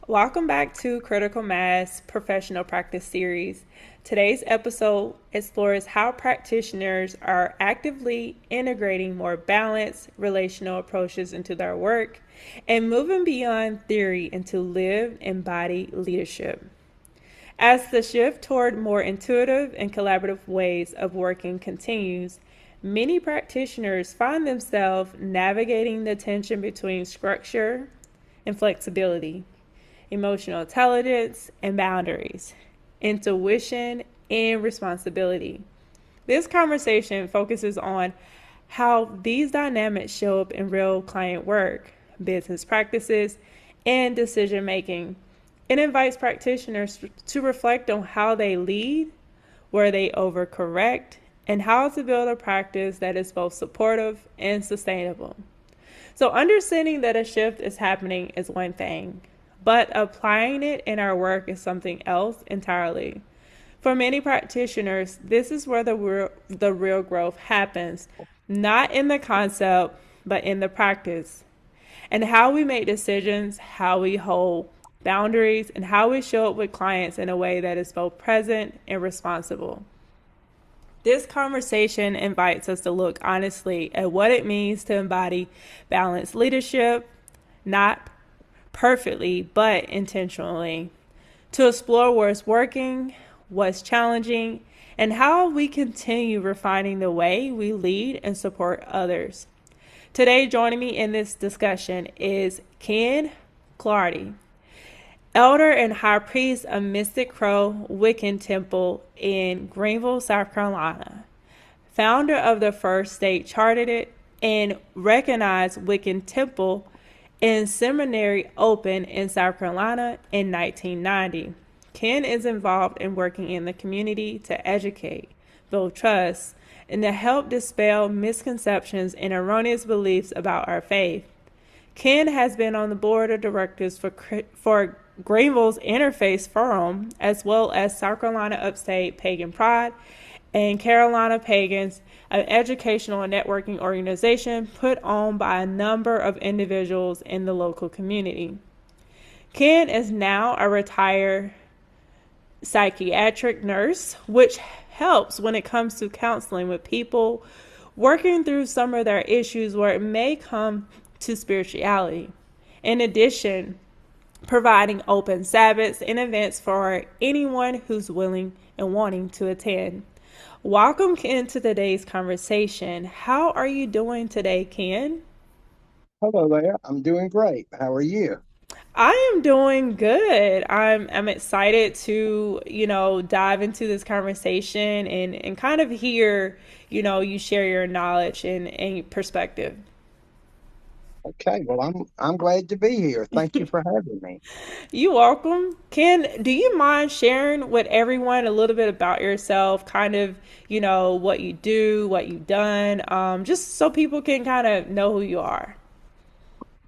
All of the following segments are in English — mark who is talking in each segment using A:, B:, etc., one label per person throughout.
A: Welcome back to Critical Mass Professional Practice Series. Today's episode explores how practitioners are actively integrating more balanced relational approaches into their work and moving beyond theory into lived embodied leadership. As the shift toward more intuitive and collaborative ways of working continues, many practitioners find themselves navigating the tension between structure and flexibility, emotional intelligence and boundaries, intuition and responsibility. This conversation focuses on how these dynamics show up in real client work, business practices, and decision making. It invites practitioners to reflect on how they lead, where they overcorrect, and how to build a practice that is both supportive and sustainable. So, understanding that a shift is happening is one thing, but applying it in our work is something else entirely. For many practitioners, this is where the real growth happens, not in the concept, but in the practice. And how we make decisions, how we hold boundaries, and how we show up with clients in a way that is both present and responsible. This conversation invites us to look honestly at what it means to embody balanced leadership, not perfectly, but intentionally, to explore what's working, what's challenging, and how we continue refining the way we lead and support others. Today, joining me in this discussion is Ken Clardy, elder and high priest of Mystic Crow Wiccan Temple in Greenville, South Carolina, founder of the first state chartered and recognized Wiccan Temple and Seminary opened in South Carolina in 1990. Ken is involved in working in the community to educate, build trust, and to help dispel misconceptions and erroneous beliefs about our faith. Ken has been on the board of directors for Greenville's Interfaith Forum, as well as South Carolina Upstate Pagan Pride and Carolina Pagans, an educational and networking organization put on by a number of individuals in the local community. Ken is now a retired psychiatric nurse, which helps when it comes to counseling with people working through some of their issues where it may come to spirituality. In addition, providing open Sabbaths and events for anyone who's willing and wanting to attend. Welcome, Ken, to today's conversation. How are you doing today, Ken?
B: Hello there. I'm doing great. How are you?
A: I am doing good. I'm excited to, dive into this conversation and kind of hear, you share your knowledge and perspective.
B: Okay, well, I'm glad to be here. Thank you for having me.
A: You welcome. Ken, do you mind sharing with everyone a little bit about yourself, kind of, what you do, what you've done, just so people can kind of know who you are?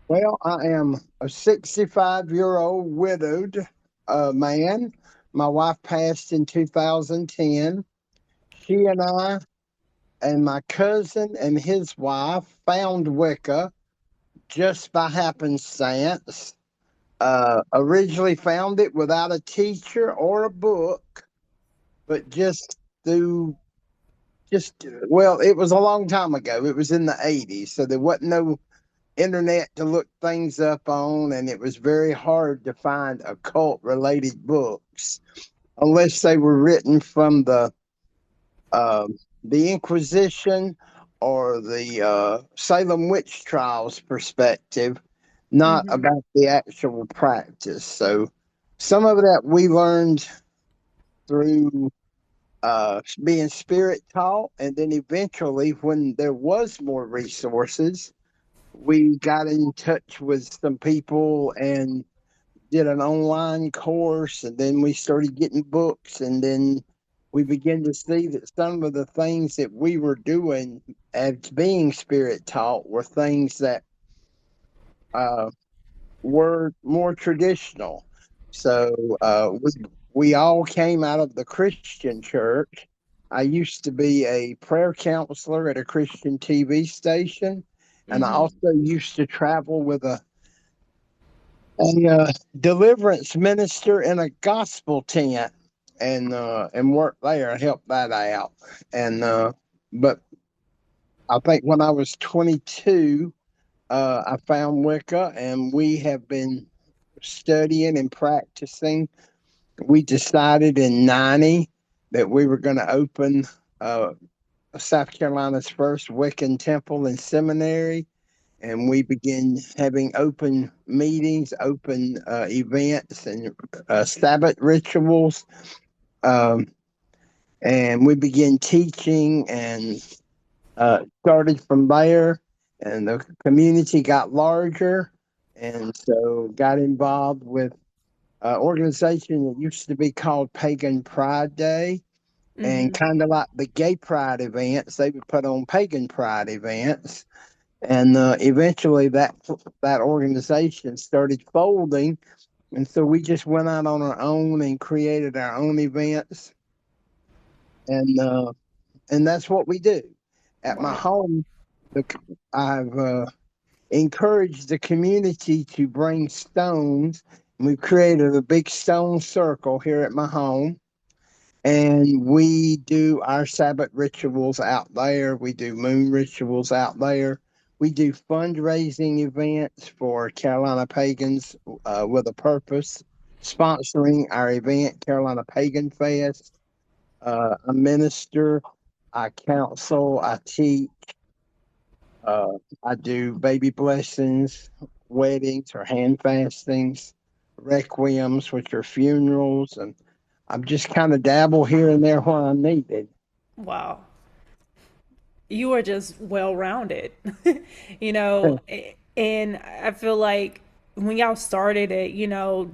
B: Well, I am a 65-year-old widowed man. My wife passed in 2010. She and I and my cousin and his wife found Wicca just by happenstance. Originally found it without a teacher or a book, but just through well, it was a long time ago. It was in the 80s, so there wasn't no internet to look things up on, and it was very hard to find occult related books unless they were written from uh, the Inquisition or the Salem witch trials perspective, not
A: Mm-hmm.
B: about the actual practice. So some of that we learned through being spirit taught, and then eventually, when there was more resources, we got in touch with some people and did an online course, and then we started getting books, and then we began to see that some of the things that we were doing as being spirit taught were things that uh, were more traditional. So we all came out of the Christian church. I used to be a prayer counselor at a Christian TV station, and I
A: Mm-hmm.
B: also used to travel with a a deliverance minister in a gospel tent, and worked there, helped that out. And but I think when I was 22, I found Wicca, and we have been studying and practicing. We decided in '90 that we were going to open uh, South Carolina's first Wiccan temple and seminary, and we began having open meetings, open events, and Sabbath rituals. Um, and we began teaching and started from there. And the community got larger, and so got involved with an organization that used to be called Pagan Pride Day. And
A: Mm-hmm.
B: kind of like the gay pride events, they would put on pagan pride events. And eventually that organization started folding, and so we just went out on our own and created our own events, and uh, and that's what we do at my
A: Wow.
B: home. The, I've encouraged the community to bring stones. We've created a big stone circle here at my home, and we do our Sabbath rituals out there. We do moon rituals out there. We do fundraising events for Carolina Pagans with a purpose, sponsoring our event, Carolina Pagan Fest. I minister, I counsel, I teach, uh, I do baby blessings, weddings or hand fastings, requiems, which are funerals, and I'm just kind of dabble here and there when I need it.
A: Wow. You are just well rounded, you know, and I feel like when y'all started it,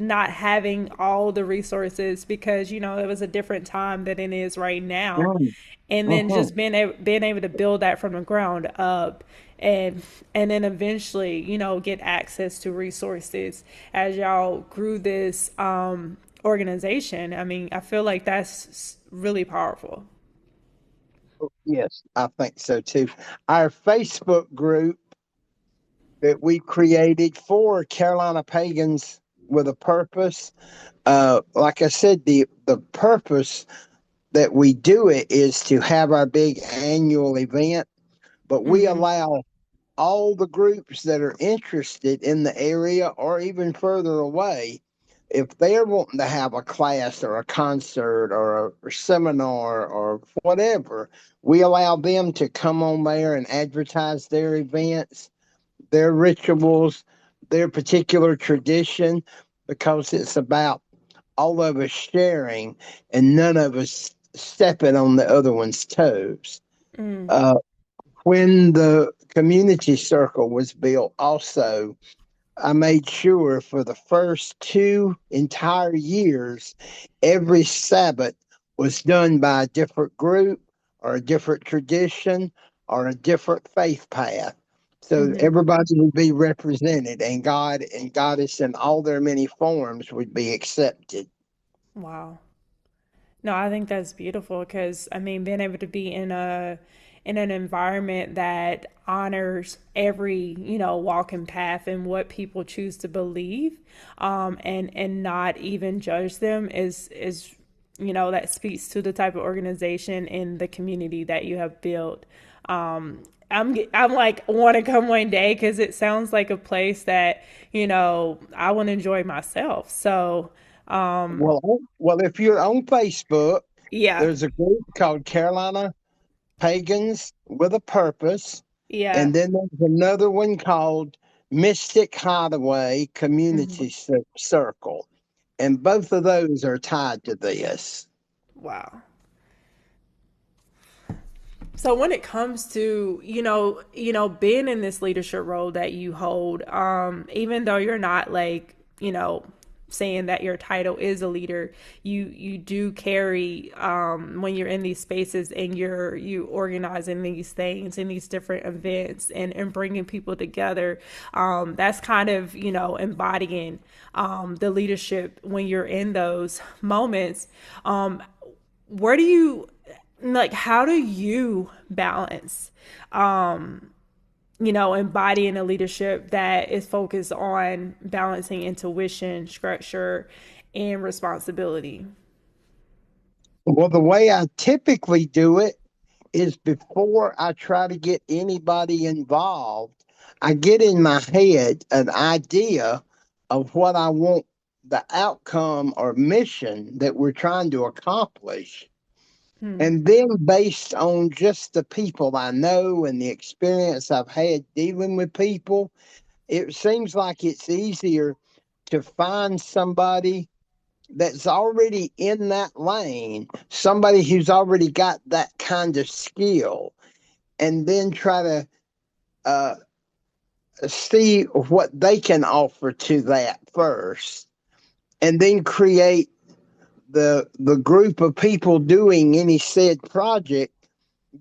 A: not having all the resources because, it was a different time than it is right now.
B: Mm,
A: And then
B: mhm.
A: just being able to build that from the ground up and and then eventually, get access to resources as y'all grew this organization. I mean, I feel like that's really powerful.
B: Yes, I think so too. Our Facebook group that we created for Carolina Pagans with a purpose. Like I said, the purpose that we do it is to have our big annual event, but we
A: Mm-hmm.
B: allow all the groups that are interested in the area or even further away, if they're wanting to have a class or a concert or a seminar or whatever, we allow them to come on there and advertise their events, their rituals, their particular tradition, because it's about all of us sharing and none of us stepping on the other one's toes.
A: Mm.
B: Uh, when the community circle was built, also, I made sure for the first 2 entire years, every Sabbath was done by a different group or a different tradition or a different faith path. So
A: Mm-hmm.
B: everybody would be represented, and God and Goddess in all their many forms would be accepted.
A: Wow. No, I think that's beautiful because I mean, being able to be in an environment that honors every walk and path and what people choose to believe, and not even judge them is that speaks to the type of organization and the community that you have built. I'm like want to come one day because it sounds like a place that I want to enjoy myself. So
B: Well, if you're on Facebook,
A: yeah,
B: there's a group called Carolina Pagans with a Purpose.
A: yeah.
B: And then there's another one called Mystic Hideaway Community Circle. And both of those are tied to this.
A: Wow. So when it comes to, being in this leadership role that you hold, even though you're not like, saying that your title is a leader, you do carry when you're in these spaces and you organizing these things and these different events and bringing people together. That's kind of embodying the leadership when you're in those moments. Where do you like how do you balance embodying a leadership that is focused on balancing intuition, structure, and responsibility?
B: Well, the way I typically do it is before I try to get anybody involved, I get in my head an idea of what I want the outcome or mission that we're trying to accomplish.
A: Hmm.
B: And then, based on just the people I know and the experience I've had dealing with people, it seems like it's easier to find somebody that's already in that lane, somebody who's already got that kind of skill, and then try to uh, see what they can offer to that first, and then create the group of people doing any said project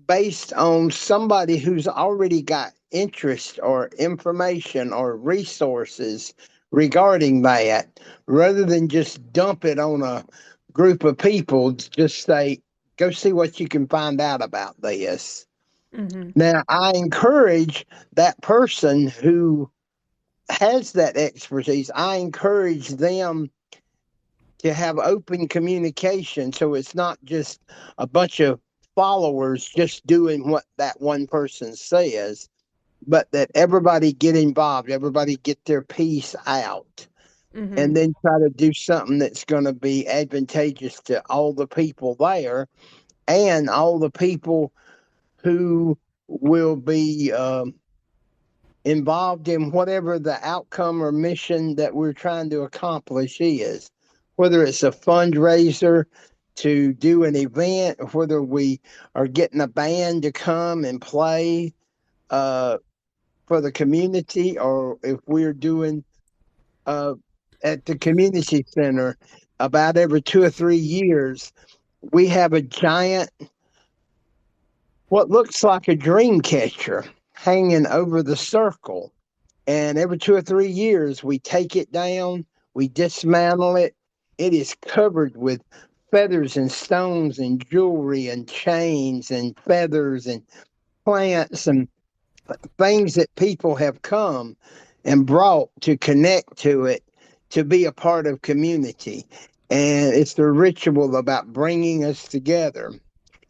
B: based on somebody who's already got interest or information or resources regarding that, rather than just dump it on a group of people. Just say, go see what you can find out about this.
A: Hmm.
B: Now, I encourage that person who has that expertise, I encourage them to have open communication, so it's not just a bunch of followers just doing what that one person says, but that everybody get involved, everybody get their piece out,
A: Hmm.
B: and then try to do something that's going to be advantageous to all the people there and all the people who will be involved in whatever the outcome or mission that we're trying to accomplish is, whether it's a fundraiser to do an event, whether we are getting a band to come and play uh, for the community, or if we're doing uh, at the community center about every 2 or 3 years, we have a giant, what looks like a dream catcher hanging over the circle. And every 2 or 3 years, we take it down, we dismantle it. It is covered with feathers and stones and jewelry and chains and feathers and plants and things that people have come and brought to connect to it, to be a part of community. And it's the ritual about bringing us together.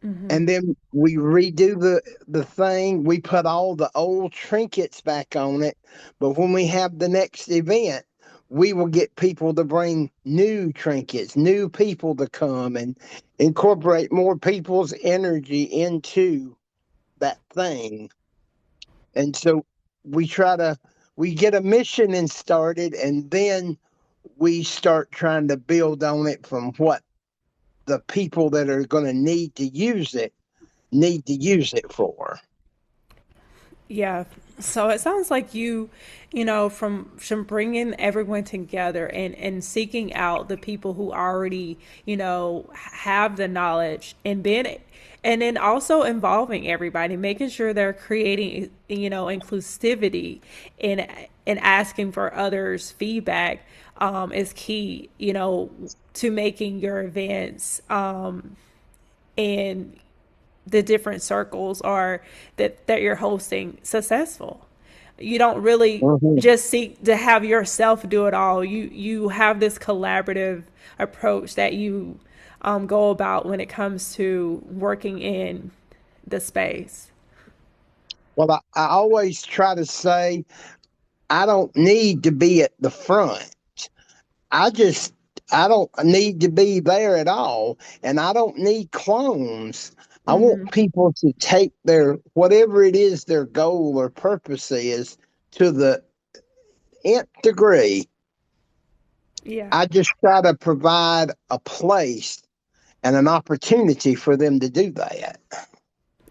A: Hmm.
B: And then we redo the thing. We put all the old trinkets back on it. But when we have the next event, we will get people to bring new trinkets, new people to come and incorporate more people's energy into that thing. And so we try to we get a mission and started, and then we start trying to build on it from what the people that are going to need to use it for.
A: Yeah. So it sounds like from bringing everyone together and seeking out the people who already, have the knowledge, and then also involving everybody, making sure they're creating, inclusivity and asking for others' feedback is key, to making your events and the different circles are that you're hosting successful. You don't really
B: Mhm.
A: just seek to have yourself do it all. You have this collaborative approach that you go about when it comes to working in the space.
B: Well, I always try to say I don't need to be at the front. I just I don't need to be there at all, and I don't need clones. I want
A: Hmm.
B: people to take their whatever it is their goal or purpose is to the nth degree.
A: Yeah,
B: I just try to provide a place and an opportunity for them to do that.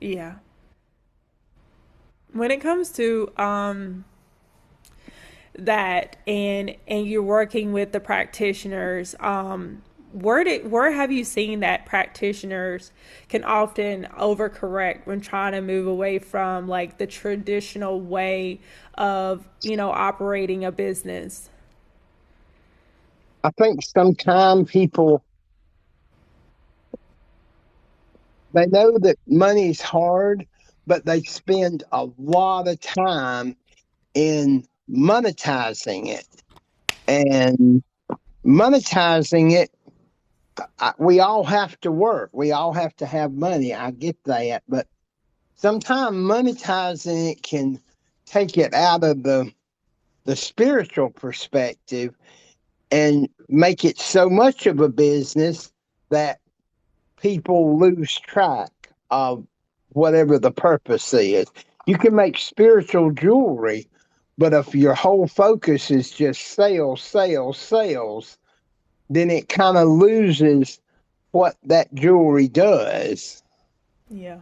A: yeah. When it comes to that and you're working with the practitioners, where have you seen that practitioners can often overcorrect when trying to move away from like the traditional way of operating a business?
B: I think sometimes people, they know that money's hard, but they spend a lot of time in monetizing it. And monetizing it, we all have to work. We all have to have money. I get that. But sometimes monetizing it can take it out of the spiritual perspective and make it so much of a business that people lose track of whatever the purpose is. You can make spiritual jewelry, but if your whole focus is just sales, sales, sales, then it kind of loses what that jewelry does.
A: Yeah.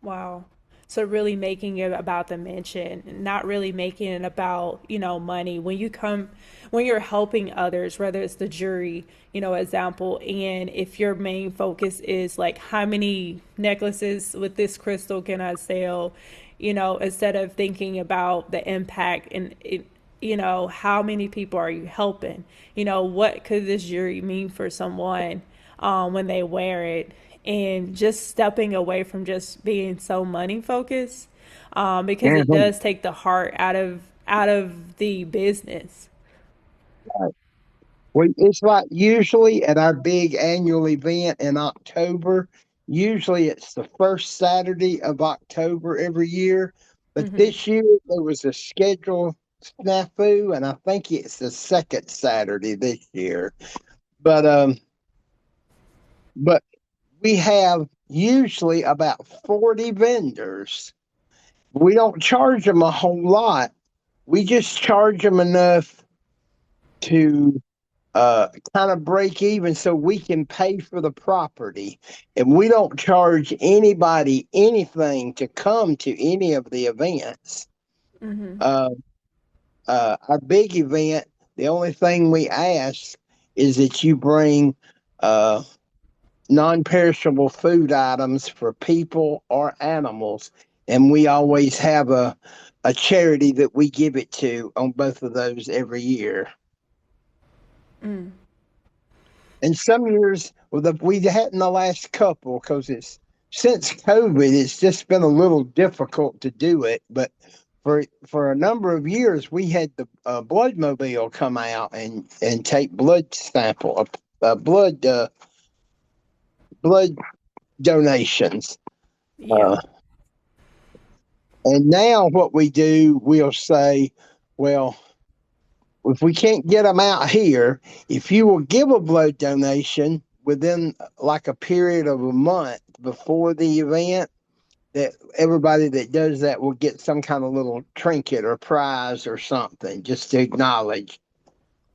A: Wow. So really making it about the mission, not really making it about, money. When you're helping others, whether it's the jury, example, and if your main focus is like how many necklaces with this crystal can I sell, instead of thinking about the impact and how many people are you helping? What could this jewelry mean for someone when they wear it? And just stepping away from just being so money focused, because it
B: Mhm.
A: does take the heart out of the business.
B: It's like usually at our big annual event in October, usually it's the first Saturday of October every year. But
A: Hmm.
B: this year there was a schedule snafu, and I think it's the second Saturday this year. But but we have usually about 40 vendors. We don't charge them a whole lot. We just charge them enough to kind of break even so we can pay for the property. And we don't charge anybody anything to come to any of the events.
A: Hmm.
B: Uh, our big event, the only thing we ask is that you bring uh, non perishable food items for people or animals. And we always have a charity that we give it to on both of those every year.
A: Mm.
B: And some years, well, we hadn't the last couple because it's since COVID, it's just been a little difficult to do it. But for a number of years, we had the blood mobile come out and take blood sample, blood donations.
A: Yeah.
B: Uh, and now what we do, we'll say, well, if we can't get them out here, if you will give a blood donation within like a period of a month before the event, that everybody that does that will get some kind of little trinket or prize or something just to acknowledge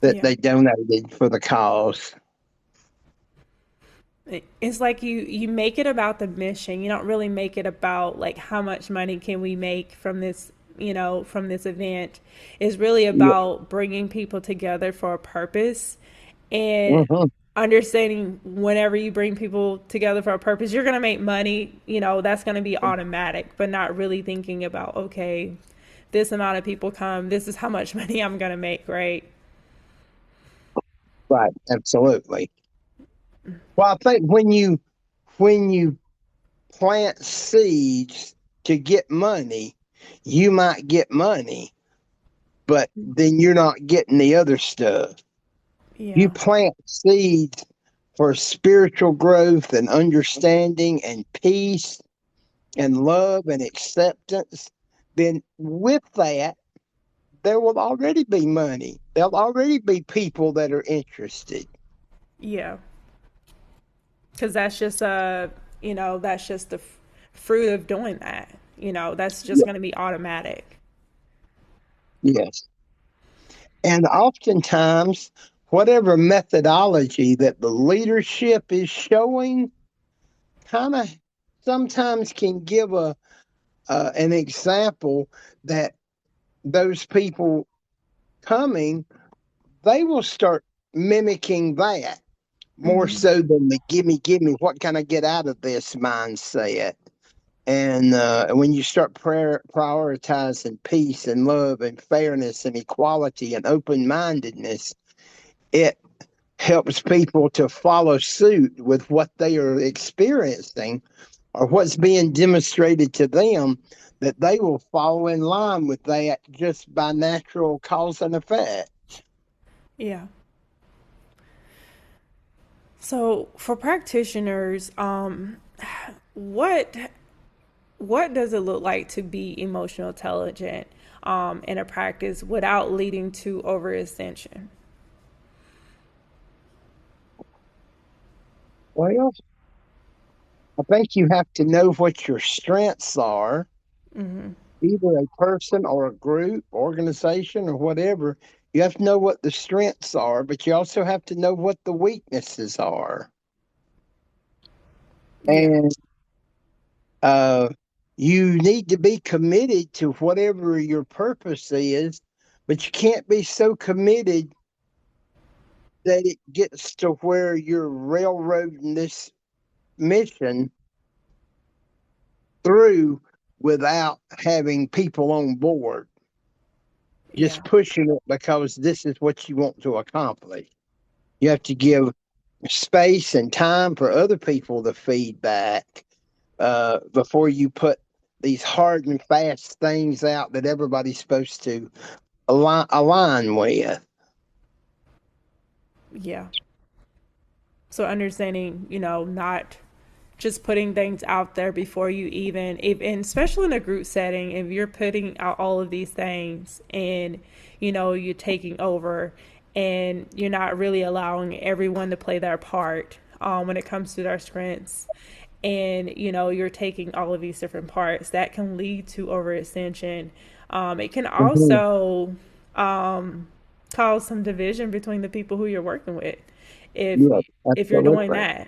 B: that
A: Yeah.
B: they donated for the cause.
A: It's like you make it about the mission. You don't really make it about like how much money can we make from this, from this event. It's really
B: Yeah.
A: about bringing people together for a purpose, and
B: Hmm.
A: understanding whenever you bring people together for a purpose, you're going to make money, that's going to be automatic, but not really thinking about, okay, this amount of people come, this is how much money I'm going to make, right?
B: Right. Absolutely. Well, I think when you plant seeds to get money, you might get money, but then you're not getting the other stuff. You
A: Yeah.
B: plant seeds for spiritual growth and understanding and peace and love and acceptance, then with that, there will already be money. There'll already be people that are interested.
A: Yeah. Because that's just the fruit of doing that. That's just
B: Yeah.
A: going to be automatic.
B: Yes. And oftentimes, whatever methodology that the leadership is showing kind of sometimes can give an example that those people coming, they will start mimicking that more
A: Hmm.
B: so than the gimme, what can I get out of this mindset. And when you start prioritizing peace and love and fairness and equality and open mindedness, it helps people to follow suit with what they are experiencing or what's being demonstrated to them, that they will fall in line with that just by natural cause and effect.
A: Yeah. So for practitioners, what what does it look like to be emotional intelligent in a practice without leading to overextension?
B: Well, I think you have to know what your strengths are, either a person or a group, organization, or whatever. You have to know what the strengths are, but you also have to know what the weaknesses are.
A: Yeah.
B: And uh, you need to be committed to whatever your purpose is, but you can't be so committed that it gets to where you're railroading this mission through without having people on board,
A: Yeah.
B: just pushing it because this is what you want to accomplish. You have to give space and time for other people to feedback before you put these hard and fast things out that everybody's supposed to align with.
A: Yeah. So understanding, not just putting things out there before you even, if, and especially in a group setting, if you're putting out all of these things and, you're taking over and you're not really allowing everyone to play their part when it comes to their strengths. And, you're taking all of these different parts that can lead to overextension. It can
B: Mhm.
A: also cause some division between the people who you're working with if
B: Yeah,
A: if you're doing
B: absolutely.
A: that.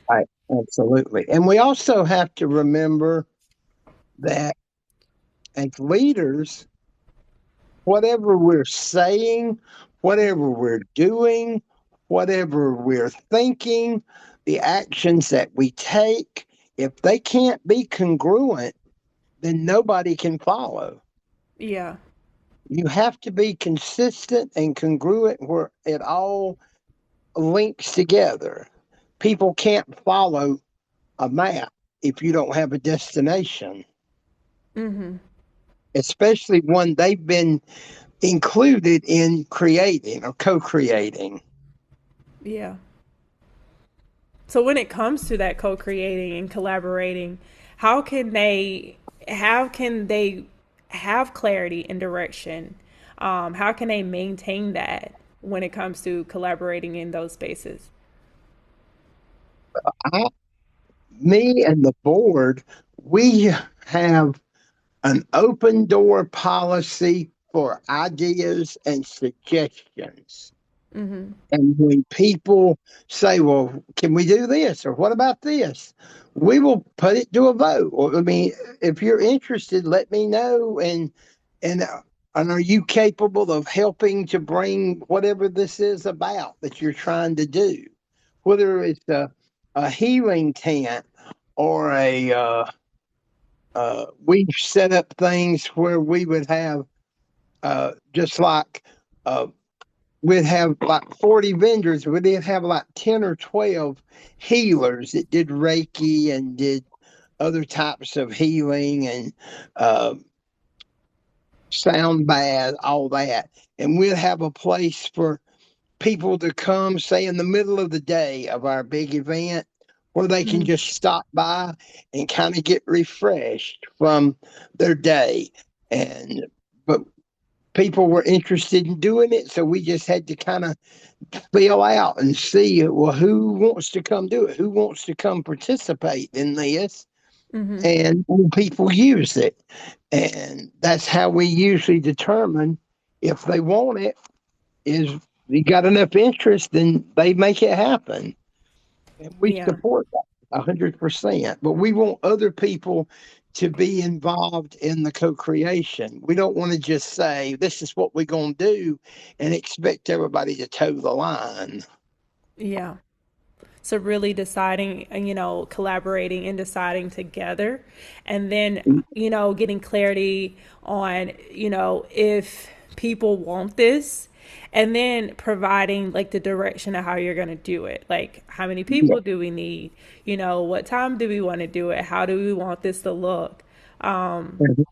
B: Right, absolutely. And we also have to remember that as leaders, whatever we're saying, whatever we're doing, whatever we're thinking, the actions that we take, if they can't be congruent, then nobody can follow.
A: Yeah.
B: You have to be consistent and congruent where it all links together. People can't follow a map if you don't have a destination, especially one they've been included in creating or co creating.
A: Yeah. So when it comes to that co-creating and collaborating, how can they how can they have clarity and direction? How can they maintain that when it comes to collaborating in those spaces?
B: I, me and the board, we have an open door policy for ideas and suggestions. And when people say, well, can we do this? Or what about this? We will put it to a vote. Or, I mean, if you're interested, let me know. And are you capable of helping to bring whatever this is about that you're trying to do? Whether it's a healing tent or we've set up things where we would have just like uh, we'd have like 40 vendors. We did have like 10 or 12 healers that did Reiki and did other types of healing and uh, sound bath, all that. And we'd have a place for people to come, say, in the middle of the day of our big event, where they can just stop by and kind of get refreshed from their day. And but people were interested in doing it, so we just had to kind of feel out and see, well, who wants to come do it, who wants to come participate in this, and will people use it. And that's how we usually determine if they want it. Is you got enough interest, then they make it happen, and we
A: Yeah.
B: support that 100%. But we want other people to be involved in the co-creation. We don't want to just say this is what we're going to do and expect everybody to toe the line.
A: Yeah. So really deciding, collaborating and deciding together, and then, getting clarity on, if people want this And then providing like the direction of how you're going to do it. Like, how many
B: Yeah.
A: people do we need? What time do we want to do it? How do we want this to look?
B: Kind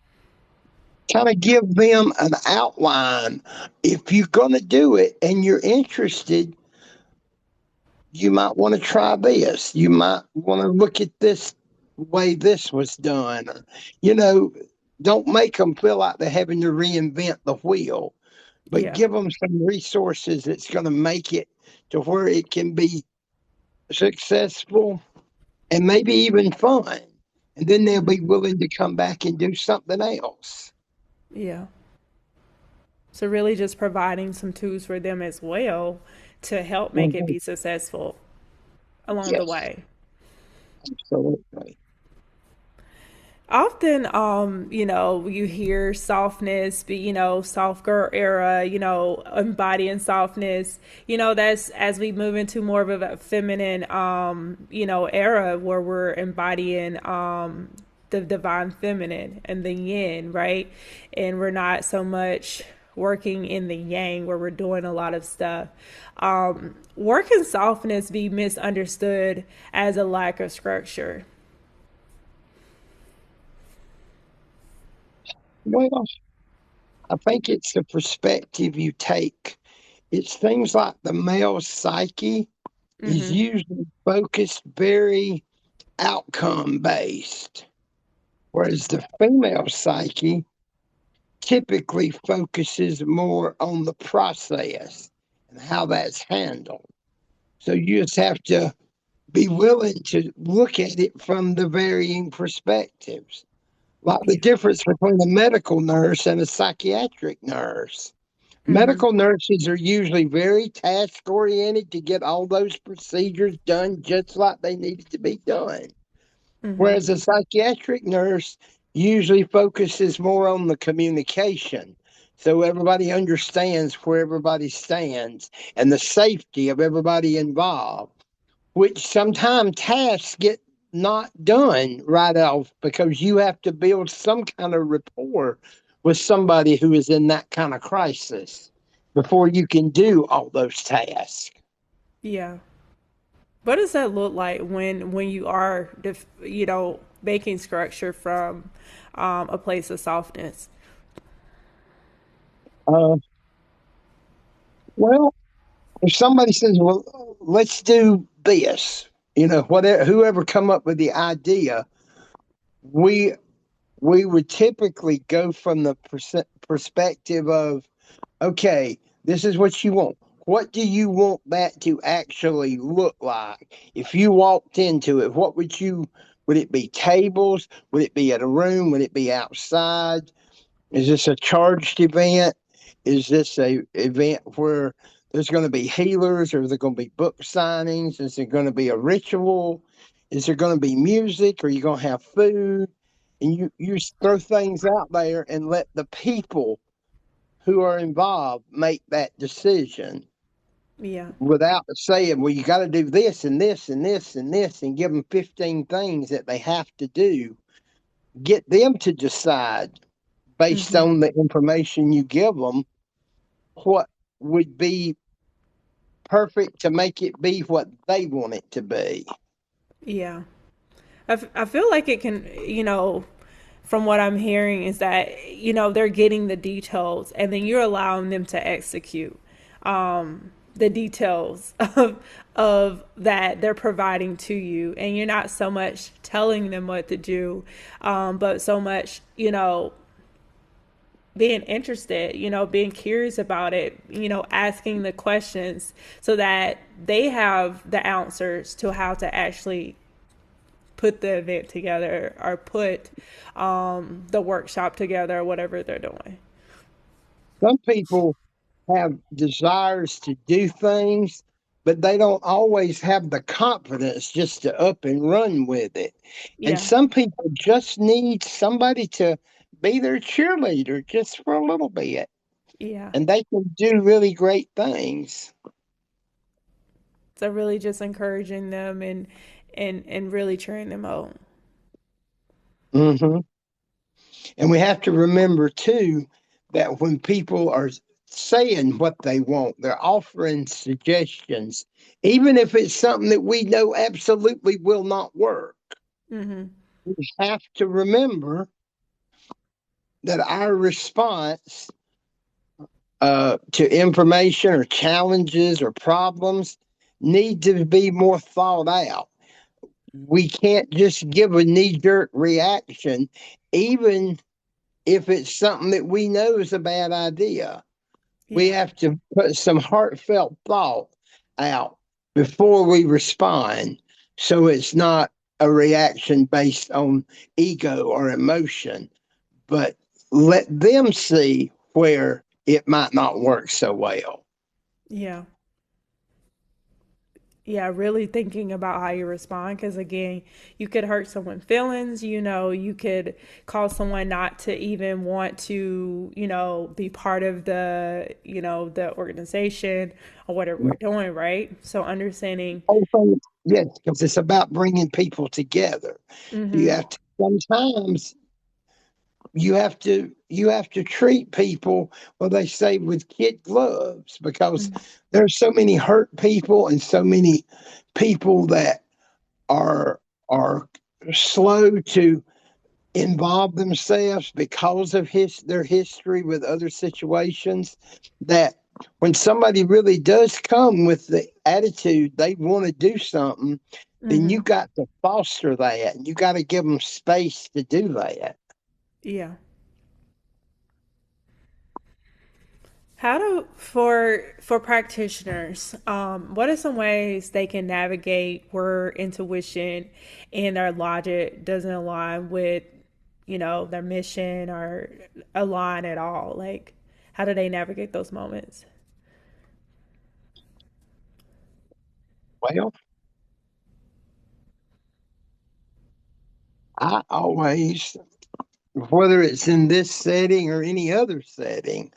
B: of give them an outline. If you're going to do it and you're interested, you might want to try this. You might want to look at this way this was done. Or, you know, don't make them feel like they're having to reinvent the wheel, but
A: Yeah.
B: give them some resources that's going to make it to where it can be successful and maybe even fun. And then they'll be willing to come back and do something else.
A: Yeah. So really just providing some tools for them as well to help make it
B: Mhm.
A: be successful along the
B: Yes,
A: way.
B: absolutely.
A: Often, you hear softness, be, soft girl era, embodying softness. That's as we move into more of a feminine, era where we're embodying, the divine feminine and the yin, right? And we're not so much working in the yang where we're doing a lot of stuff. Working softness be misunderstood as a lack of structure.
B: Well, I think it's the perspective you take. It's things like the male psyche is
A: Mm-hmm.
B: usually focused very outcome based, whereas the female psyche typically focuses more on the process and how that's handled. So you just have to be willing to look at it from the varying perspectives, like the
A: Yeah.
B: difference between a medical nurse and a psychiatric nurse.
A: Mm-hmm.
B: Medical nurses are usually very task oriented to get all those procedures done just like they needed to be done.
A: Mm-hmm.
B: Whereas a psychiatric nurse usually focuses more on the communication. So everybody understands where everybody stands and the safety of everybody involved, which sometimes tasks get not done right off because you have to build some kind of rapport with somebody who is in that kind of crisis before you can do all those tasks.
A: Yeah. What does that look like when you are, making structure from a place of softness?
B: Uh, well, if somebody says, "Well, let's do this," whatever, whoever come up with the idea, we we would typically go from the perspective of, okay, this is what you want. What do you want that to actually look like? If you walked into it, would it be tables? Would it be at a room? Would it be outside? Is this a charged event? Is this a event where there's going to be healers, or is there going to be book signings? Is there going to be a ritual? Is there going to be music? Are you going to have food? And you throw things out there and let the people who are involved make that decision
A: Yeah.
B: without saying, well, you got to do this and this and this and this, and give them 15 things that they have to do. Get them to decide based
A: Mm-hmm.
B: on the information you give them what would be perfect to make it be what they want it to be.
A: Yeah. I feel like it can, from what I'm hearing is that, they're getting the details and then you're allowing them to execute the details of that they're providing to you. And you're not so much telling them what to do, but so much, being interested, being curious about it, asking the questions so that they have the answers to how to actually put the event together or put the workshop together or whatever they're doing.
B: Some people have desires to do things, but they don't always have the confidence just to up and run with it. And
A: Yeah,
B: some people just need somebody to be their cheerleader just for a little bit,
A: yeah.
B: and they can do really great things.
A: So really just encouraging them and really cheering them on.
B: Hmm. And we have to remember too that when people are saying what they want. They're offering suggestions, even if it's something that we know absolutely will not work.
A: Mm-hmm.
B: We have to remember that our response to information or challenges or problems need to be more thought out. We can't just give a knee jerk reaction, even if it's something that we know is a bad idea. We
A: Yeah.
B: have to put some heartfelt thought out before we respond. So it's not a reaction based on ego or emotion, but let them see where it might not work so well.
A: Yeah. Yeah, really thinking about how you respond because again, you could hurt someone's feelings, you could cause someone not to even want to, be part of the organization or whatever we're doing, right? So understanding.
B: Whole thing, yes, because it's about bringing people together. You
A: Mhm.
B: have to sometimes you have to treat people, well, they say, with kid gloves, because
A: Mhm.
B: there's so many hurt people and so many people that are are slow to involve themselves because of their history with other situations, that when somebody really does come with the attitude they want to do something, then you
A: Mhm.
B: got to foster that and you got to give them space to do that.
A: Yeah. How do for practitioners, what are some ways they can navigate where intuition and their logic doesn't align with, their mission or align at all? Like, how do they navigate those moments?
B: Well, I always, whether it's in this setting or any other setting,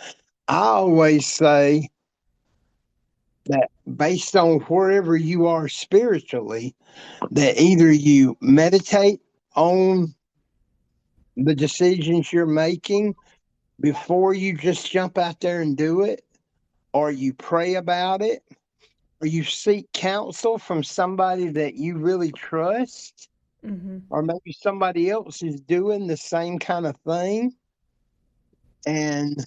B: I always say that based on wherever you are spiritually, that either you meditate on the decisions you're making before you just jump out there and do it, or you pray about it, or you seek counsel from somebody that you really trust,
A: Mm-hmm.
B: or maybe somebody else is doing the same kind of thing. And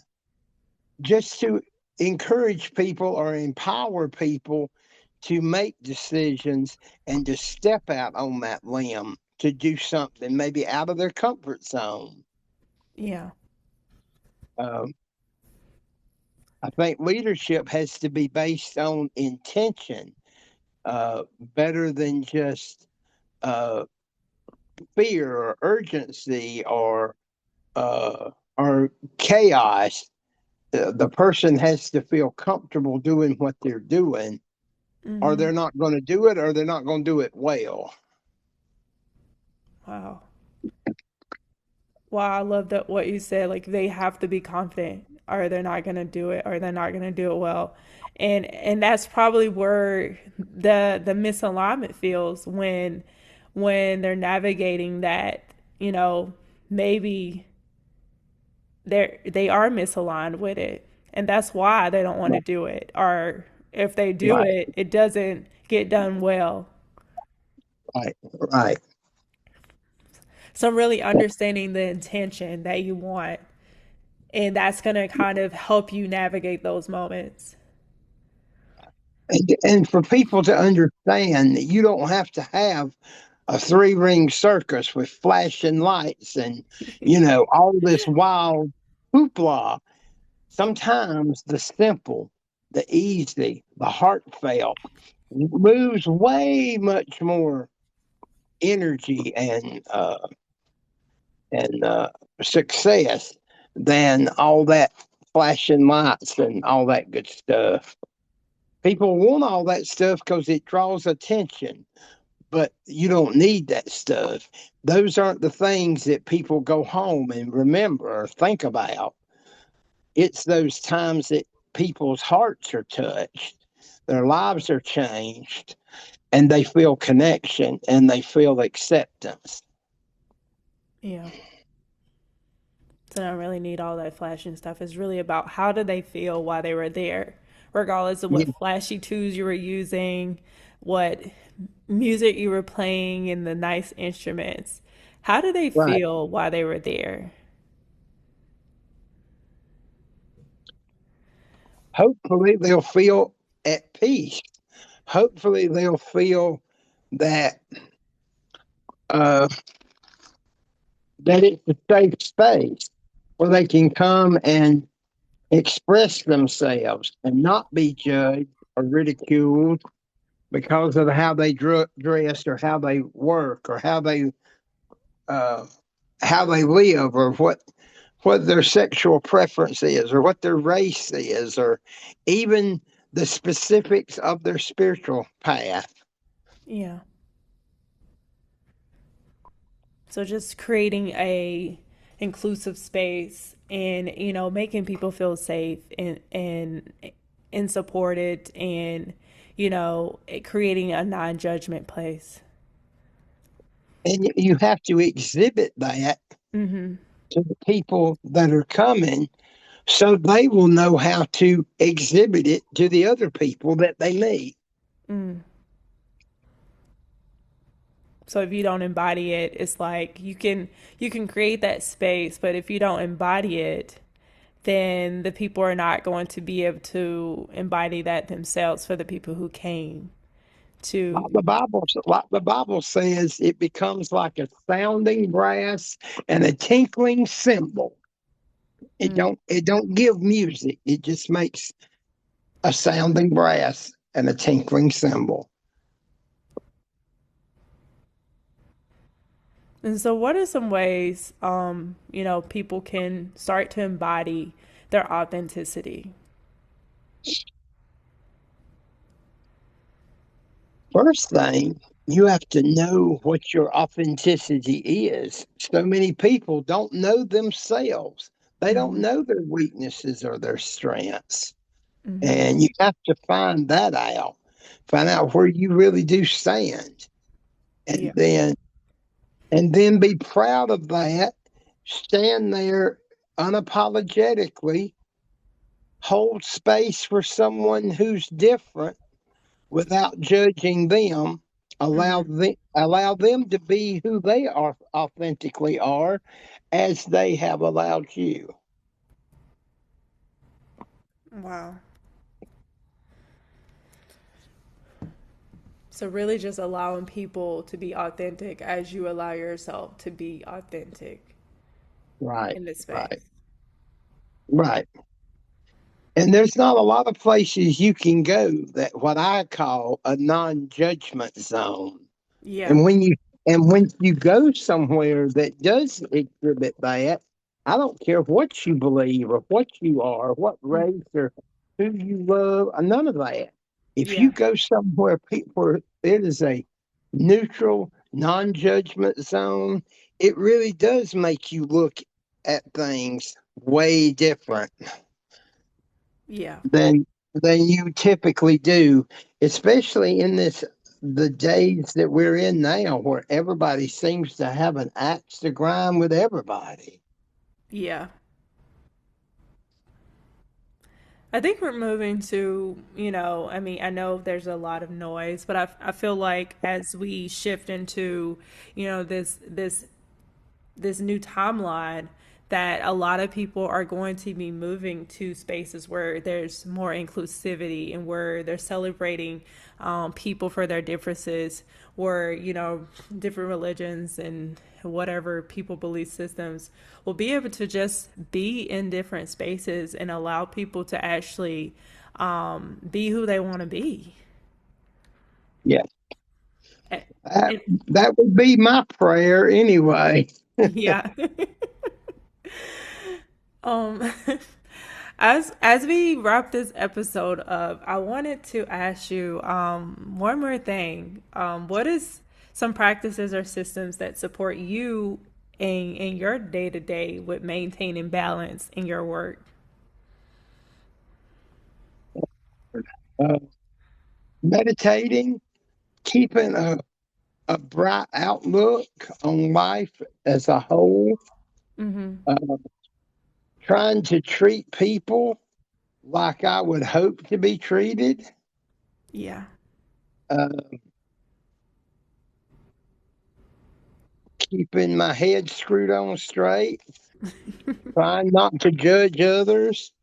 B: just to encourage people or empower people to make decisions and to step out on that limb to do something maybe out of their comfort zone.
A: Yeah.
B: Um, I think leadership has to be based on intention, better than just uh, fear or urgency or chaos. The person has to feel comfortable doing what they're doing, or
A: Mm-hmm.
B: they're not going to do it, or they're not going to do it well.
A: Wow. Wow, I love that what you said. Like they have to be confident, or they're not gonna do it, or they're not gonna do it well. And that's probably where the misalignment feels when they're navigating that, maybe they are misaligned with it. And that's why they don't want to do it. Or if they do
B: Right,
A: it, it doesn't get done well.
B: right, right.
A: So really understanding the intention that you want, and that's going to kind of help you navigate those moments.
B: And for people to understand that you don't have to have a three-ring circus with flashing lights and all this wild hoopla. Sometimes the simple, the easy, the heartfelt moves way much more energy and success than all that flashing lights and all that good stuff. People want all that stuff because it draws attention, but you don't need that stuff. Those aren't the things that people go home and remember or think about. It's those times that people's hearts are touched, their lives are changed, and they feel connection and they feel acceptance.
A: Yeah. So I don't really need all that flashing stuff. It's really about how did they feel while they were there, regardless of
B: Yeah,
A: what flashy tools you were using, what music you were playing, and the nice instruments. How did they
B: right.
A: feel while they were there?
B: Hopefully they'll feel at peace. Hopefully they'll feel that uh, that it's a safe space where they can come and express themselves and not be judged or ridiculed because of how they dress or how they work or uh, how they live or what their sexual preference is or what their race is or even the specifics of their spiritual path.
A: Yeah. So just creating a inclusive space and making people feel safe and supported and creating a non-judgment place.
B: And you have to exhibit that
A: Mhm.
B: to the people that are coming so they will know how to exhibit it to the other people that they meet.
A: Mm. So if you don't embody it, it's like you can create that space, but if you don't embody it, then the people are not going to be able to embody that themselves for the people who came to.
B: Like the Bible says, it becomes like a sounding brass and a tinkling cymbal.
A: Mm.
B: It don't give music. It just makes a sounding brass and a tinkling cymbal.
A: And so, what are some ways, people can start to embody their authenticity?
B: First thing, you have to know what your authenticity is. So many people don't know themselves. They don't
A: Hmm.
B: know their weaknesses or their strengths.
A: Hmm.
B: And you have to find that out. Find out where you really do stand. And
A: Yeah.
B: then be proud of that. Stand there unapologetically, hold space for someone who's different without judging them.
A: Hmm.
B: Allow them to be who they are authentically are, as they have allowed you.
A: Wow. So, really, just allowing people to be authentic as you allow yourself to be authentic
B: Right,
A: in this
B: right,
A: space.
B: right. And there's not a lot of places you can go that what I call a non-judgment zone.
A: Yeah.
B: And when you go somewhere that does exhibit that, I don't care what you believe or what you are, what
A: Mm.
B: race or who you love, none of that. If you
A: Yeah.
B: go somewhere where it is a neutral, non-judgment zone, it really does make you look at things way different
A: Yeah.
B: than you typically do, especially in the days that we're in now, where everybody seems to have an axe to grind with everybody.
A: Yeah. I think we're moving to, I mean, I know there's a lot of noise, but I feel like as we shift into, this new timeline, that a lot of people are going to be moving to spaces where there's more inclusivity and where they're celebrating people for their differences, where different religions and whatever people belief systems will be able to just be in different spaces and allow people to actually be who they want to be.
B: Yeah,
A: And,
B: that,
A: and
B: that would be my prayer anyway.
A: yeah. Um, as we wrap this episode up, I wanted to ask you one more thing. What is some practices or systems that support you in your day to day with maintaining balance in your work?
B: Uh, Meditating, keeping a bright outlook on life as a whole,
A: Mm-hmm.
B: trying to treat people like I would hope to be treated,
A: Yeah.
B: uh, keeping my head screwed on straight, trying not to judge others.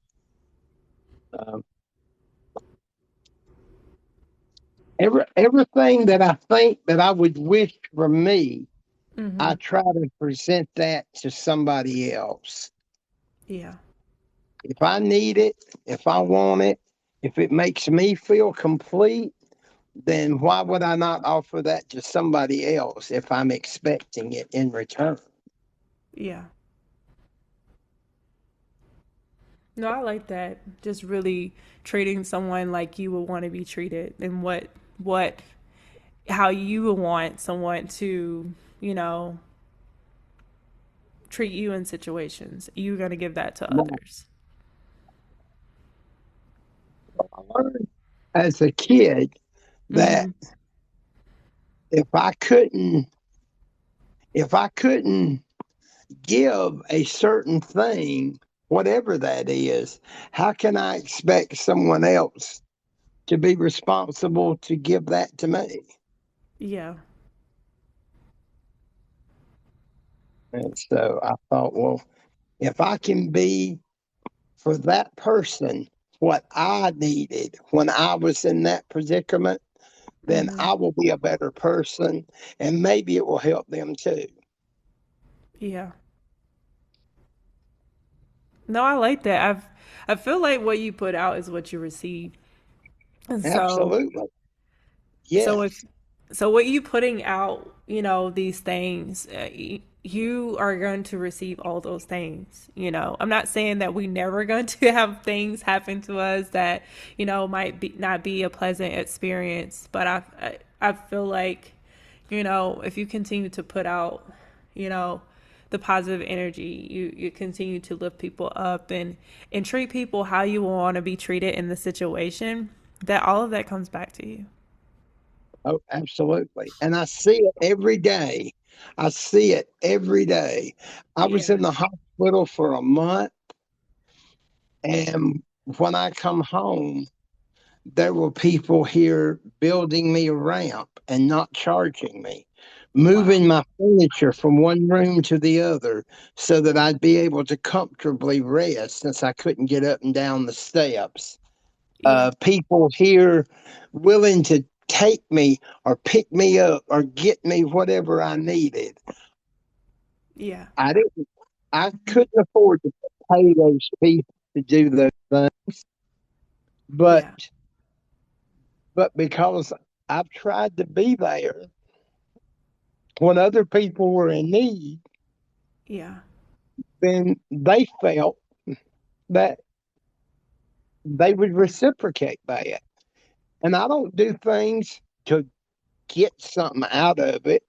B: Um, everything that I think that I would wish for me, I
A: Mhm.
B: try to present that to somebody else.
A: Yeah.
B: If I need it, if I want it, if it makes me feel complete, then why would I not offer that to somebody else if I'm expecting it in return?
A: Yeah. No, I like that. Just really treating someone like you would want to be treated and what how you would want someone to, you know, treat you in situations. You're going to give that to
B: Well,
A: others.
B: I learned as a kid that
A: Mhm.
B: if I couldn't if I couldn't give a certain thing, whatever that is, how can I expect someone else to be responsible to give that to me?
A: Yeah.
B: And so I thought, well, if I can be for that person what I needed when I was in that predicament, then
A: Mhm.
B: I will be a better person and maybe it will help them too.
A: Yeah. No, I like that. I feel like what you put out is what you receive. And
B: Absolutely.
A: so if
B: Yes.
A: so what you putting out, you know, these things, you are going to receive all those things. You know, I'm not saying that we never going to have things happen to us that, you know, might be not be a pleasant experience, but I feel like, you know, if you continue to put out, you know, the positive energy, you continue to lift people up and treat people how you want to be treated in the situation, that all of that comes back to you.
B: Oh, absolutely. And I see it every day. I see it every day. I was
A: Yeah.
B: in the hospital for a month, and when I come home, there were people here building me a ramp and not charging me,
A: Wow.
B: moving my furniture from one room to the other so that I'd be able to comfortably rest since I couldn't get up and down the steps.
A: Yeah.
B: People here willing to take me or pick me up or get me whatever I needed.
A: Yeah.
B: I didn't. I couldn't afford to pay those people to do those things, but
A: Yeah.
B: because I've tried to be there when other people were in need,
A: Yeah.
B: then they felt that they would reciprocate that. And I don't do things to get something out of it,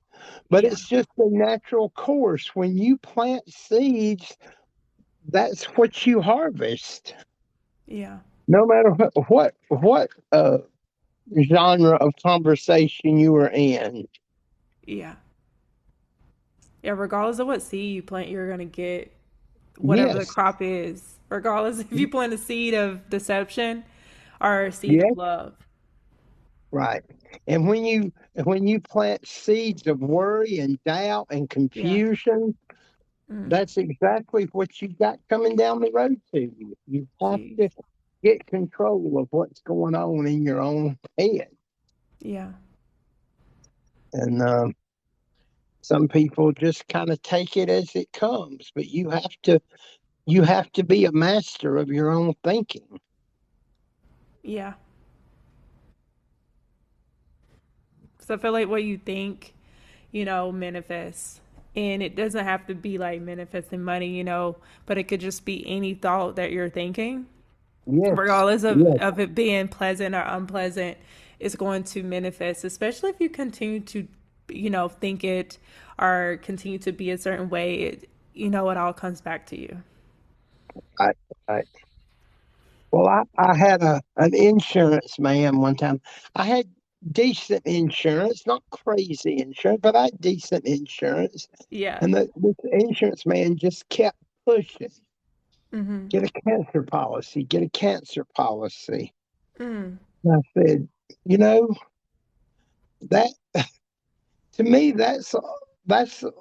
B: but
A: Yeah.
B: it's just a natural course. When you plant seeds, that's what you harvest.
A: Yeah.
B: No matter what genre of conversation you are in.
A: Yeah. Yeah. Regardless of what seed you plant, you're gonna get whatever the
B: Yes,
A: crop is. Regardless if you plant a seed of deception or a seed
B: yes,
A: of love.
B: right. And when you plant seeds of worry and doubt and
A: Yeah.
B: confusion,
A: Mm.
B: that's exactly what you got coming down the road to you. You have
A: Jeez.
B: to get control of what's going on in your own head.
A: Yeah.
B: And some people just kind of take it as it comes, but you have to be a master of your own thinking.
A: Yeah. So I feel like what you think, you know, manifests. And it doesn't have to be like manifesting money, you know, but it could just be any thought that you're thinking,
B: Yes,
A: regardless
B: yes,
A: of it being pleasant or unpleasant, is going to manifest, especially if you continue to, you know, think it or continue to be a certain way. You know, it all comes back to you.
B: I, I well, I had an insurance man one time. I had decent insurance, not crazy insurance, but I had decent insurance.
A: Yeah.
B: And this insurance man just kept pushing.
A: Mm-hmm.
B: Get a cancer policy, get a cancer policy.
A: Mm.
B: And I said, you know, that to me, that's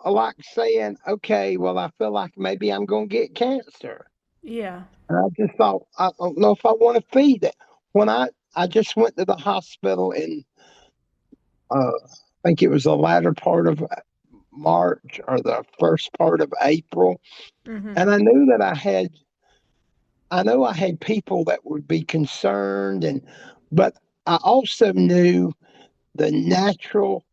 B: like saying, okay, well, I feel like maybe I'm going to get cancer.
A: Yeah.
B: And I just thought, I don't know if I want to feed it. When I just went to the hospital in, I think it was the latter part of March or the first part of April.
A: Mm-hmm.
B: And I knew that I know I had people that would be concerned, but I also knew the natural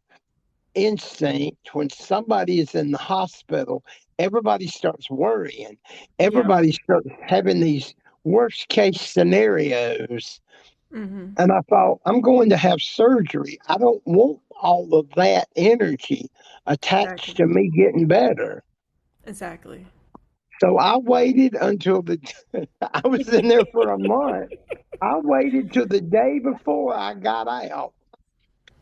B: instinct when somebody is in the hospital, everybody starts worrying.
A: Yeah.
B: Everybody starts having these worst case scenarios.
A: Mm-hmm.
B: And I thought, I'm going to have surgery. I don't want all of that energy attached
A: Exactly.
B: to me getting better.
A: Exactly.
B: So I waited until I was in there for a month. I waited till the day before I got out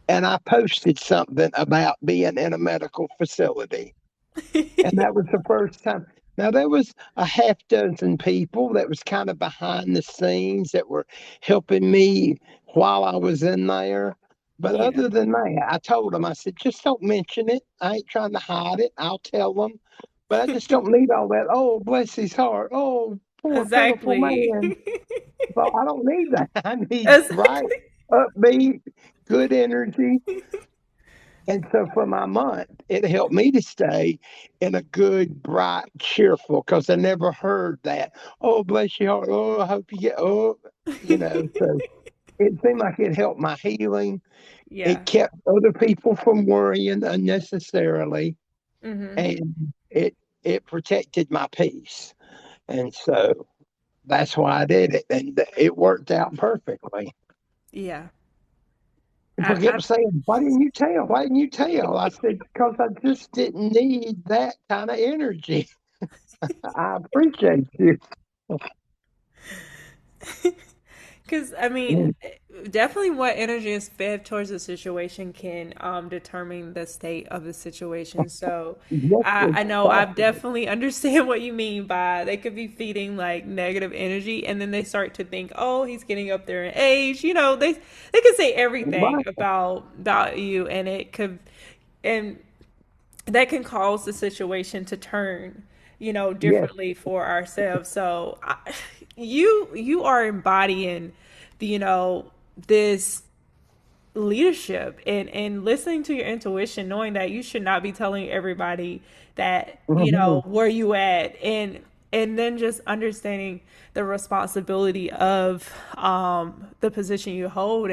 B: and I posted something about being in a medical facility. And that was the first time. Now there was a half dozen people that was kind of behind the scenes that were helping me while I was in there. But
A: Yeah.
B: other than that, I told them, I said, just don't mention it. I ain't trying to hide it. I'll tell them. But I just don't need all that. Oh, bless his heart. Oh, poor pitiful
A: Exactly.
B: man. Well, I don't need that. I need bright,
A: Exactly.
B: upbeat, good energy. And so for my month, it helped me to stay in a good, bright, cheerful, because I never heard that. Oh, bless your heart. Oh, I hope you get, oh, so it seemed like it helped my healing.
A: Yeah.
B: It kept other people from worrying unnecessarily,
A: Mm-hmm.
B: and it protected my peace. And so that's why I did it. And it worked out perfectly.
A: Yeah.
B: People
A: I
B: kept saying, "Why didn't you tell? Why didn't you tell?" I said, "Because I just didn't need that kind of energy." I appreciate you.
A: Because, I mean,
B: Mm,
A: definitely what energy is fed towards a situation can determine the state of the situation. So
B: yes,
A: I know I
B: exactly.
A: definitely understand what you mean by they could be feeding like negative energy and then they start to think, oh, he's getting up there in age. You know, they could say everything
B: Right.
A: about you and it could, and that can cause the situation to turn
B: Yes.
A: differently for ourselves. So you are embodying the this leadership and listening to your intuition, knowing that you should not be telling everybody that
B: Hmm.
A: where you at, and then just understanding the responsibility of the position you hold,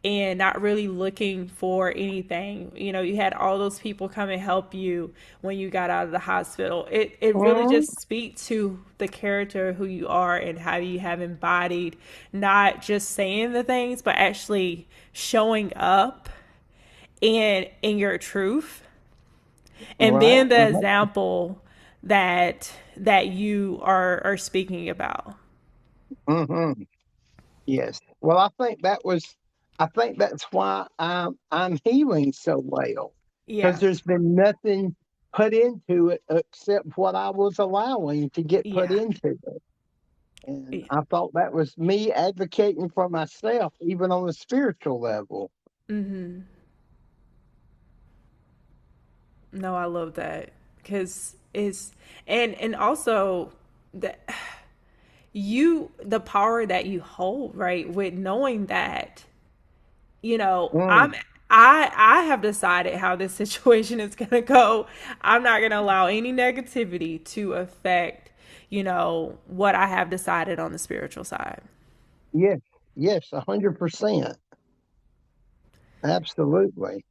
A: and not really looking for anything. You had all those people come and help you when you got out of the hospital. It really
B: Hmm.
A: just speaks to the character who you are and how you have embodied not just saying the things but actually showing up in your truth and
B: Right.
A: being the example that you are speaking about.
B: Hmm. Yes. Well, I think that's why I'm healing so well, because
A: Yeah.
B: there's been nothing put into it except what I was allowing to get put
A: Yeah.
B: into it. And
A: Yeah.
B: I thought that was me advocating for myself, even on a spiritual level.
A: Mhm. No, I love that because it's and also that the power that you hold, right, with knowing that
B: Mm,
A: I have decided how this situation is going to go. I'm not going to allow any negativity to affect what I have decided on the spiritual side.
B: yes, yes, 100%. Absolutely.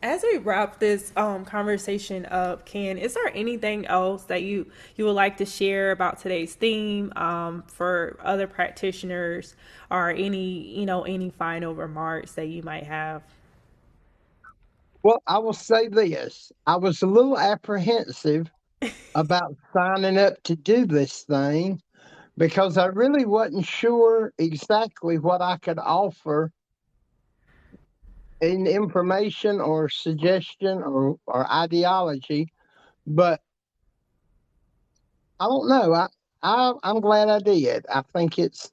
A: As we wrap this conversation up, Ken, is there anything else that you would like to share about today's theme for other practitioners, or any final remarks that you might have?
B: Well, I will say this. I was a little apprehensive about signing up to do this thing because I really wasn't sure exactly what I could offer in information or suggestion or ideology. But I don't know. I'm glad I did. I think it's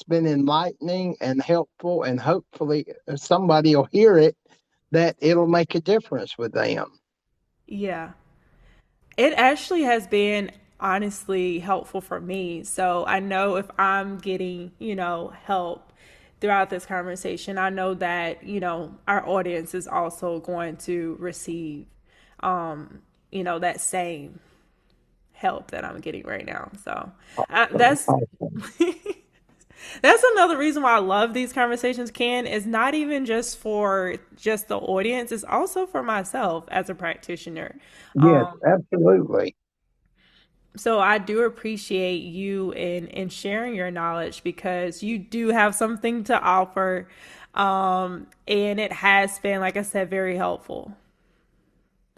B: been enlightening and helpful, and hopefully somebody will hear it that it'll make a difference with them.
A: Yeah. It actually has been honestly helpful for me. So I know if I'm getting, help throughout this conversation, I know that, our audience is also going to receive, that same help that I'm getting right now. So that's
B: Awesome.
A: that's another reason why I love these conversations, Ken, is not even just for just the audience, it's also for myself as a practitioner.
B: Yes, absolutely.
A: So I do appreciate you in sharing your knowledge because you do have something to offer. And it has been, like I said, very helpful.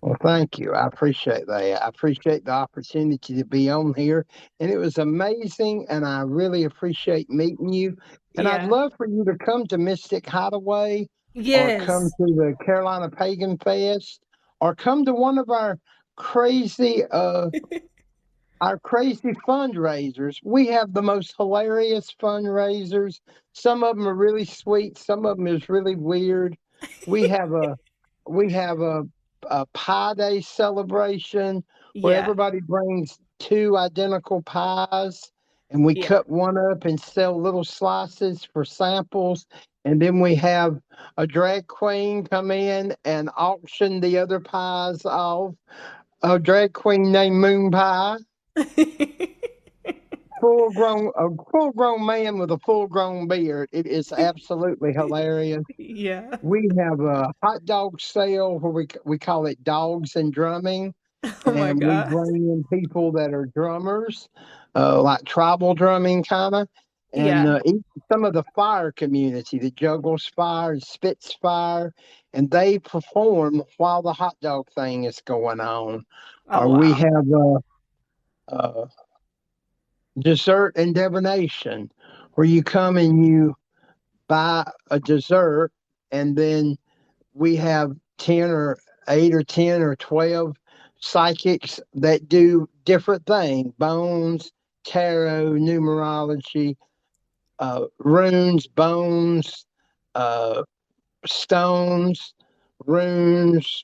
B: Well, thank you. I appreciate that. I appreciate the opportunity to be on here. And it was amazing. And I really appreciate meeting you. And I'd
A: Yeah.
B: love for you to come to Mystic Hideaway or come
A: Yes.
B: to the Carolina Pagan Fest or come to one of our crazy fundraisers. We have the most hilarious fundraisers. Some of them are really sweet. Some of them is really weird. We have a we have a pie day celebration where
A: Yeah.
B: everybody brings two identical pies and we
A: Yeah.
B: cut one up and sell little slices for samples. And then we have a drag queen come in and auction the other pies off. A drag queen named Moon Pie, full grown man with a full grown beard. It is absolutely hilarious.
A: Yeah.
B: We have a hot dog sale where we call it Dogs and Drumming,
A: Oh my
B: and we
A: God.
B: bring in people that are drummers, like tribal drumming kind of, and
A: Yeah.
B: some of the fire community that juggles fire and spits fire, and they perform while the hot dog thing is going on.
A: Oh
B: Or we
A: wow.
B: have uh, dessert and divination, where you come and you buy a dessert, and then we have 10 or 8 or 10 or 12 psychics that do different things: bones, tarot, numerology, runes, bones, uh, stones, runes,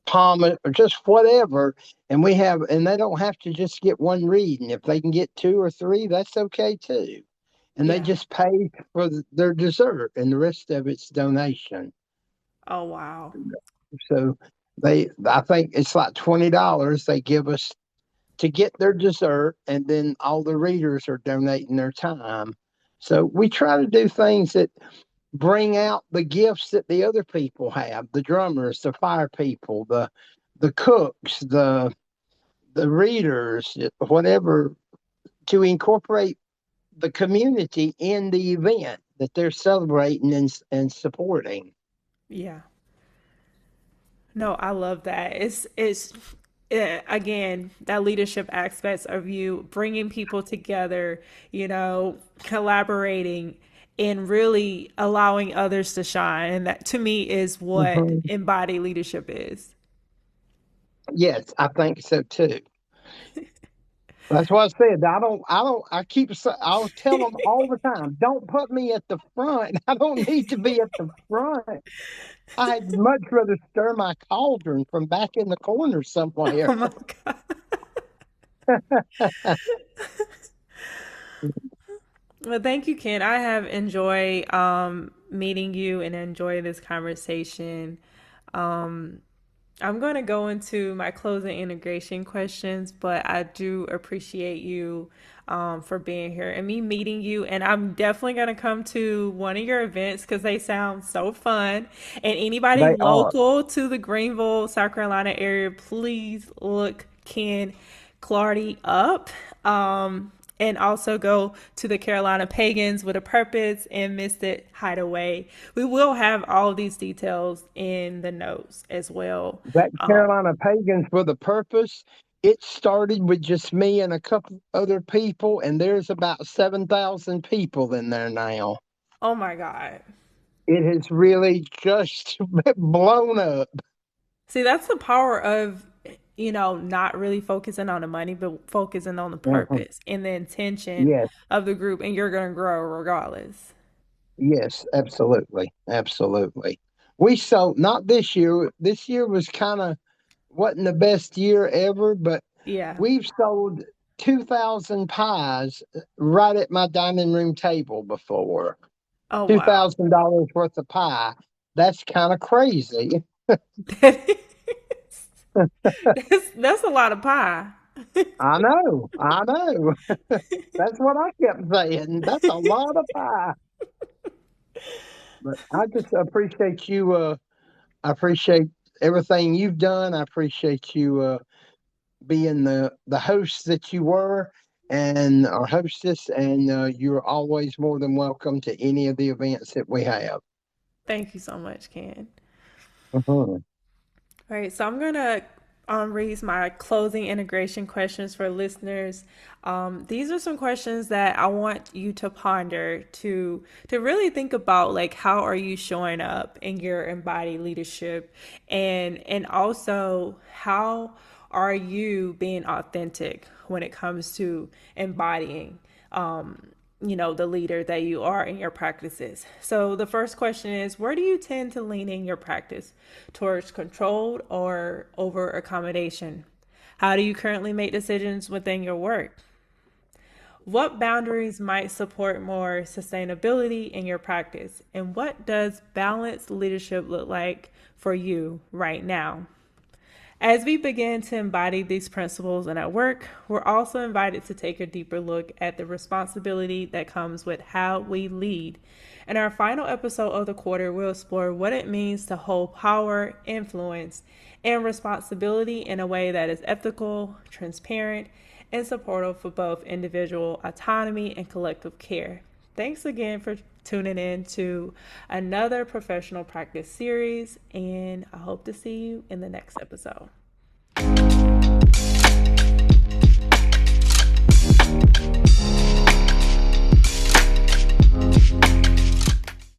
B: palm, or just whatever. And they don't have to just get one reading. If they can get two or three, that's okay too. And they
A: Yeah.
B: just pay for their dessert, and the rest of it's donation.
A: Oh wow.
B: So I think it's like $20 they give us to get their dessert, and then all the readers are donating their time. So we try to do things that bring out the gifts that the other people have: the drummers, the fire people, the cooks, the readers, whatever, to incorporate the community in the event that they're celebrating and supporting.
A: Yeah. No, I love that. Again, that leadership aspects of you bringing people together, collaborating and really allowing others to shine. And that to me is what
B: Mhm.
A: embodied leadership is.
B: Yes, I think so too. That's what I said. I'll tell them all the time, don't put me at the front. I don't need to be at the front. I'd much rather stir my cauldron from back in the corner somewhere.
A: Oh my God. Well, thank you, Ken. I have enjoyed meeting you and enjoying this conversation. Um, I'm going to go into my closing integration questions, but I do appreciate you for being here and me meeting you. And I'm definitely going to come to one of your events because they sound so fun. And anybody
B: They are.
A: local to the Greenville, South Carolina area, please look Ken Clardy up. And also go to the Carolina Pagans with a Purpose and Mystic Hideaway. We will have all of these details in the notes as well.
B: That
A: Um,
B: Carolina Pagans with a Purpose, it started with just me and a couple other people, and there's about 7,000 people in there now.
A: oh my God.
B: It has really just blown up.
A: See, that's the power of, not really focusing on the money, but focusing on the
B: Mhm.
A: purpose and the intention
B: Yes,
A: of the group, and you're going to grow regardless.
B: yes, absolutely, absolutely. We sold not this year. This year was kind of wasn't the best year ever, but
A: Yeah.
B: we've sold 2,000 pies right at my dining room table before.
A: Oh, wow.
B: $2,000 worth of pie. That's kind of crazy.
A: That's a lot of pie.
B: I know. I know. That's what I kept saying. That's a lot of pie. But I just appreciate you. I appreciate everything you've done. I appreciate you being the host that you were and our hostess. And you're always more than welcome to any of the events that we have.
A: Thank you so much, Ken.
B: Mhm.
A: All right, so I'm gonna read my closing integration questions for listeners. These are some questions that I want you to ponder to really think about, like how are you showing up in your embodied leadership, and also how are you being authentic when it comes to embodying the leader that you are in your practices. So the first question is, where do you tend to lean in your practice? Towards controlled or over accommodation? How do you currently make decisions within your work? What boundaries might support more sustainability in your practice? And what does balanced leadership look like for you right now? As we begin to embody these principles in our work, we're also invited to take a deeper look at the responsibility that comes with how we lead. In our final episode of the quarter, we'll explore what it means to hold power, influence, and responsibility in a way that is ethical, transparent, and supportive for both individual autonomy and collective care. Thanks again for tuning in to another professional practice series, and I hope to see you in the next episode.